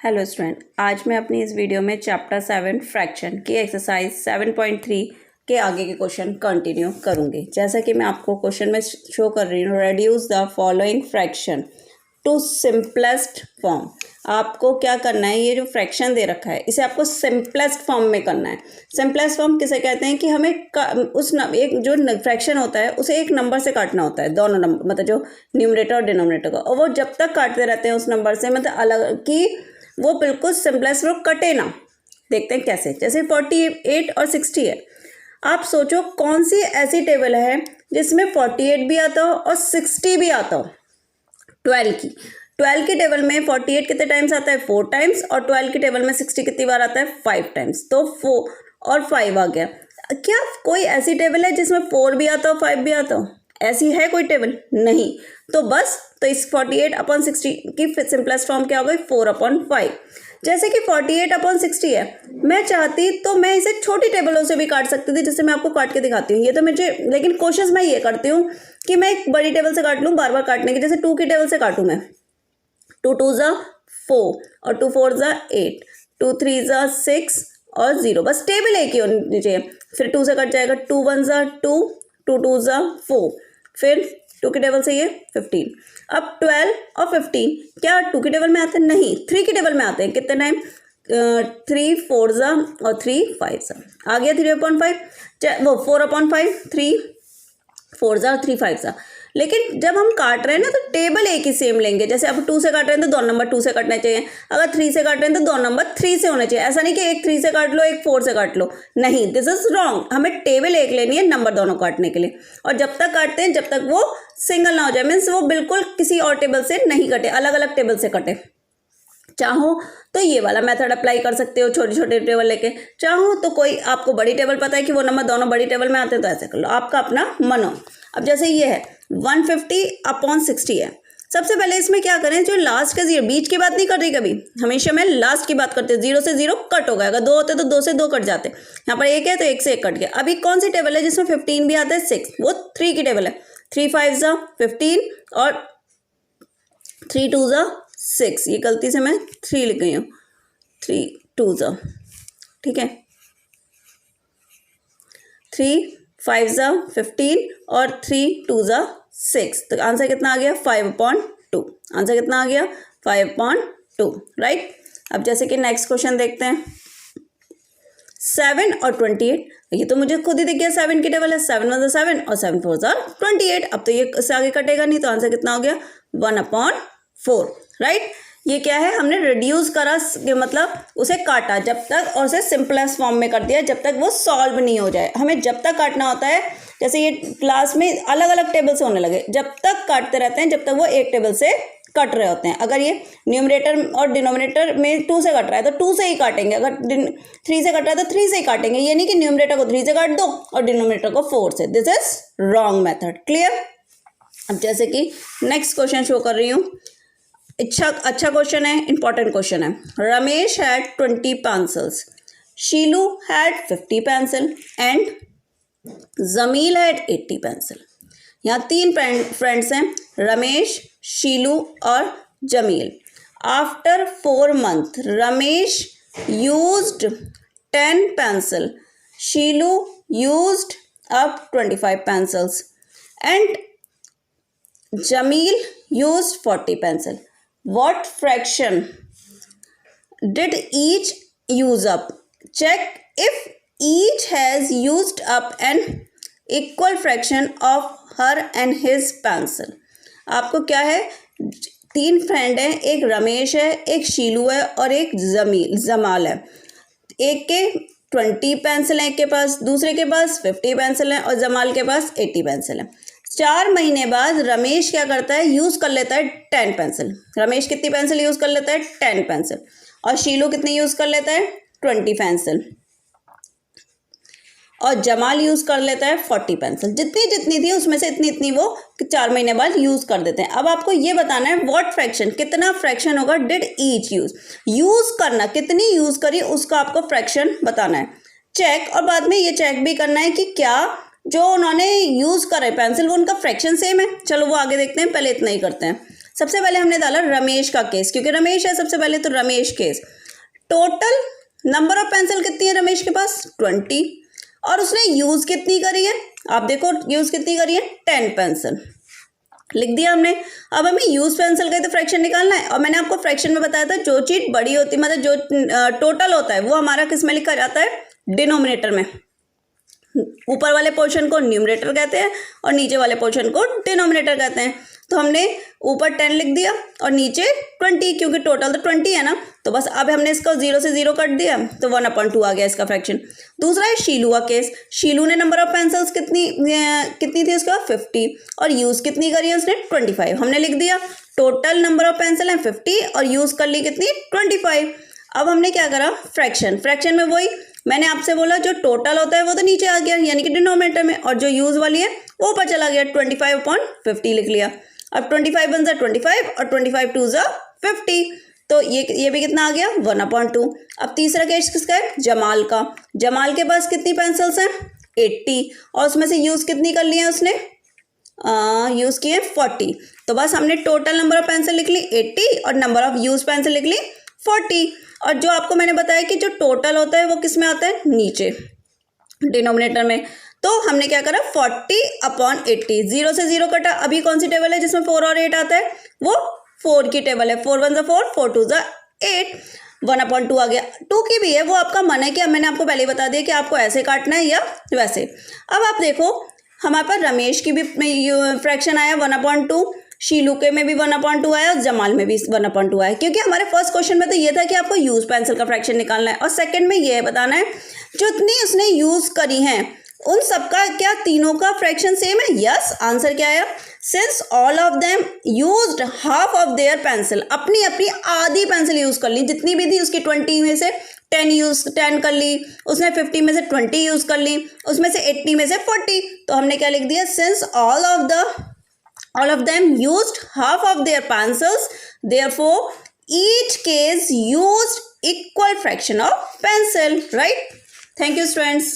Hello student, आज मैं अपनी इस वीडियो में चैप्टर 7 फ्रैक्शन की एक्सरसाइज 7.3 के आगे के क्वेश्चन कंटिन्यू करूंगी। जैसा कि मैं आपको क्वेश्चन में शो कर रही हूँ, reduce the following fraction to simplest form. आपको क्या करना है, ये जो फ्रैक्शन दे रखा है इसे आपको सिंपलेस्ट फॉर्म में करना है। सिंपलेस्ट फॉर्म किसे कहते हैं कि हमें एक जो फ्रैक्शन होता है उसे एक नंबर से काटना होता है, दोनों नंबर मतलब जो न्यूमरेटर और डिनोमिनेटर का, और वो जब तक काटते रहते हैं उस नंबर से मतलब अलग कि वो बिल्कुल सिंपलेस्ट वो कटे ना। देखते हैं कैसे। जैसे 48 और 60 है। आप सोचो कौन सी ऐसी टेबल है जिसमें 48 भी आता हो और 60 भी आता हो। 12 की टेबल में 48 कितने टाइम्स आता है? 4 टाइम्स, और 12 की टेबल में 60 कितनी बार आता है? 5 टाइम्स। तो 4 और 5 आ गया। क्या कोई ऐसी टेबल है जिसमें 4 भी आता हो 5 भी आता हो? ऐसी है कोई टेबल? नहीं। तो बस तो इस 48/60 की सिंपलेस्ट फॉर्म क्या हो गई? 4/5। जैसे कि 48/60 है, मैं चाहती तो मैं इसे छोटी टेबलों से भी काट सकती थी, जिससे मैं आपको काट के दिखाती हूँ। ये तो मुझे, लेकिन कोशिश मैं ये करती हूँ कि मैं एक बड़ी टेबल से काट लूँ बार बार काटने की। जैसे 2 की टेबल से काटूँ मैं, 2 2 ज़ा 4 और 2 4 ज़ा 8, 2 3 ज़ा 6 और 0। बस टेबल एक ही होनी चाहिए। फिर 2 से कट जाएगा, 2 1 ज़ा 2, 2 2 ज़ा 4, फिर 2 की टेबल से ये 15। अब 12 और 15 क्या 2 की टेबल में आते हैं? नहीं, 3 की टेबल में आते हैं। कितने टाइम? 3 4 ज़ा और 3 5 ज़ा। आ गया 3/5, वो 4/5, 3 4 ज़ा और 3 5 ज़ा। लेकिन जब हम काट रहे हैं ना तो टेबल एक ही सेम लेंगे। जैसे अब 2 से काट रहे हैं तो 2 नंबर 2 से काटने चाहिए। अगर 3 से काट रहे हैं तो 2 नंबर 3 से होने चाहिए। ऐसा नहीं कि एक 3 से काट लो एक 4 से काट लो, नहीं, दिस इज रॉन्ग। हमें टेबल एक लेनी है नंबर दोनों काटने के लिए। और जब तक काटते हैं जब तक वो सिंगल ना हो जाए, मीन्स वो बिल्कुल किसी और टेबल से नहीं कटे, अलग अलग टेबल से कटे। चाहो तो ये वाला मेथड अप्लाई कर सकते हो, छोटी छोटी टेबल लेके। चाहो तो कोई आपको बड़ी टेबल पता है कि वो नंबर दोनों बड़ी टेबल में आते हैं तो ऐसे कर लो, आपका अपना मन हो। अब जैसे ये है 150/60 है। सबसे पहले इसमें क्या करें, जो लास्ट का 0, बीच की बात नहीं कर रही कभी, हमेशा मैं लास्ट की बात करती हूँ। 0 से 0 कट हो गया। अगर 2 होते तो 2 से 2 कट जाते। यहाँ पर 1 है तो 1 से 1 कट गया। अभी कौन सी टेबल है जिसमें 15 भी आता है? 6, वो 3 की टेबल है। 3 5 ज़ा 15 और 3 2 ज़ा 6। ये गलती से मैं 3 लिख गई हूँ, 3 2 ज़ा, ठीक है। 3 5 ज़ा 15 और 3 2 ज़ा 6। तो आंसर कितना आ गया? 5/2। आंसर कितना आ गया? 5/2, राइट। अब जैसे कि नेक्स्ट क्वेश्चन देखते हैं, 7 और 28। ये तो मुझे खुद ही दिख गया 7 की टेबल है। 7 1 ज़ा 7 और 7 4 ज़ा 28। अब तो ये इससे आगे कटेगा नहीं, तो आंसर कितना हो गया? 1/4, राइट। ये क्या है, हमने रिड्यूस करा, मतलब उसे काटा जब तक, और उसे सिंपलेस्ट फॉर्म में कर दिया जब तक वो सॉल्व नहीं हो जाए। हमें जब तक काटना होता है, जैसे ये क्लास में अलग अलग टेबल से होने लगे, जब तक काटते रहते हैं जब तक वो एक टेबल से कट रहे होते हैं। अगर ये न्यूमरेटर और डिनोमिनेटर में 2 से कट रहा है तो 2 से ही काटेंगे, अगर 3 से कट रहा है तो 3 से ही काटेंगे। ये नहीं कि न्यूमरेटर को 3 से काट दो और डिनोमिनेटर को 4 से। This is wrong method, clear. अब जैसे कि नेक्स्ट क्वेश्चन शो कर रही हूँ। अच्छा क्वेश्चन है, इंपॉर्टेंट क्वेश्चन है। Ramesh had 20 pencils, Sheelu had 50 pencil and Jamil had 80 pencil. यहाँ 3 फ्रेंड्स हैं, रमेश, शीलू और Jamil. After 4 months Ramesh used 10 pencil, Sheelu used up 25 pencils and Jamil used 40 pencil. What fraction did each use up? Check if each has used up an equal fraction of her and his pencil. आपको क्या है, 3 friend हैं, एक रमेश है, एक शीलू है और एक जमाल है। एक के 20 पेंसिल है एक के पास, दूसरे के पास 50 पेंसिल है और जमाल के पास 80 पेंसिल है। 4 महीने बाद रमेश क्या करता है, यूज़ कर लेता है 10 पेंसिल। रमेश कितनी पेंसिल यूज़ कर लेता है? 10 पेंसिल। और शीलू कितनी यूज़ कर लेता है? 20 पेंसिल। और जमाल यूज़ कर लेता है 40 पेंसिल। जितनी जितनी थी उसमें से इतनी इतनी वो 4 महीने बाद यूज़ कर देते हैं। अब आपको ये बताना है व्हाट फ्रैक्शन, कितना फ्रैक्शन होगा डिड ईच यूज़ करना, कितनी यूज़ करी उसका आपको फ्रैक्शन बताना है। चेक, और बाद में ये चेक भी करना है कि क्या जो उन्होंने यूज़ करे पेंसिल वो उनका फ्रैक्शन सेम है। चलो वो आगे देखते हैं, पहले इतना ही करते हैं। सबसे पहले हमने डाला रमेश का केस, क्योंकि रमेश है सबसे पहले, तो Ramesh case. Total number of pencil कितनी है रमेश के पास? 20। और उसने यूज कितनी करी है? आप देखो यूज कितनी करी है? 10 पेंसिल। लिख दिया हमने। अब हमें यूज पेंसिल का तो फ्रैक्शन निकालना है, और मैंने आपको फ्रैक्शन में बताया था जो चीज बड़ी होती है, मतलब जो टोटल होता है वो हमारा किस में लिखा जाता है? डिनोमिनेटर में। ऊपर वाले पोर्शन को न्यूमरेटर कहते हैं और नीचे वाले पोर्शन को डिनोमिनेटर कहते हैं। तो हमने ऊपर 10 लिख दिया और नीचे 20, क्योंकि टोटल तो 20 है ना। तो बस अब हमने इसको 0 से 0 कट दिया, तो 1/2 आ गया इसका फ्रैक्शन। दूसरा है शीलू का केस। शीलू ने नंबर ऑफ पेंसिल्स कितनी थी उसके बाद? 50। और यूज कितनी करी है उसने? 25। हमने लिख दिया टोटल नंबर ऑफ पेंसिल है 50 और यूज कर ली कितनी? 25। अब हमने क्या करा? फ्रैक्शन। फ्रैक्शन में वही मैंने आपसे बोला, जो टोटल होता है वो तो नीचे आ गया यानी कि डिनोमिनेटर में, और जो यूज वाली है वो ऊपर चला गया। 25/50 लिख लिया। अब 25 बन जा 25 और 25 2 जा 50। तो ये भी कितना आ गया? 1/2। अब तीसरा केस किसका है? जमाल का। जमाल के पास कितनी पेंसिल्स हैं? 80। और उसमें से यूज कितनी कर ली है उसने? यूज की है 40। तो बस हमने टोटल नंबर ऑफ पेंसिल लिख ली 80 और नंबर ऑफ यूज पेंसिल लिख ली 40। और जो आपको मैंने बताया कि जो टोटल होता है वो किस में आता है? नीचे डिनोमिनेटर में। तो हमने क्या करा? 40/80। 0 से 0 कटा। अभी कौन सी टेबल है जिसमें 4 और 8 आता है? वो 4 की टेबल है। 4 1 4, 4 2 8, 1/2 आ गया। 2 की भी है, वो आपका मन है कि मैंने आपको पहले ही बता दिया कि आपको ऐसे काटना है या वैसे। अब आप देखो हमारे पास रमेश की भी फ्रैक्शन आया 1/2, शीलू के में भी 1/2 आया और जमाल में भी 1/2 आया, क्योंकि हमारे फर्स्ट क्वेश्चन में तो ये था कि आपको यूज पेंसिल का फ्रैक्शन निकालना है, और सेकंड में ये बताना है जितनी उसने यूज करी हैं उन सबका क्या तीनों का फ्रैक्शन सेम है? यस। आंसर क्या आया? Since all of them used half of their pencil, अपनी अपनी आधी पेंसिल यूज कर ली, जितनी भी थी उसकी 20 में से 10 कर ली, उसने 50 में से 20 यूज कर ली, उसमें से 80 में से 40। तो हमने क्या लिख दिया? Since all of them used half of their pencils, therefore each case used equal fraction of pencil, right? Thank you students.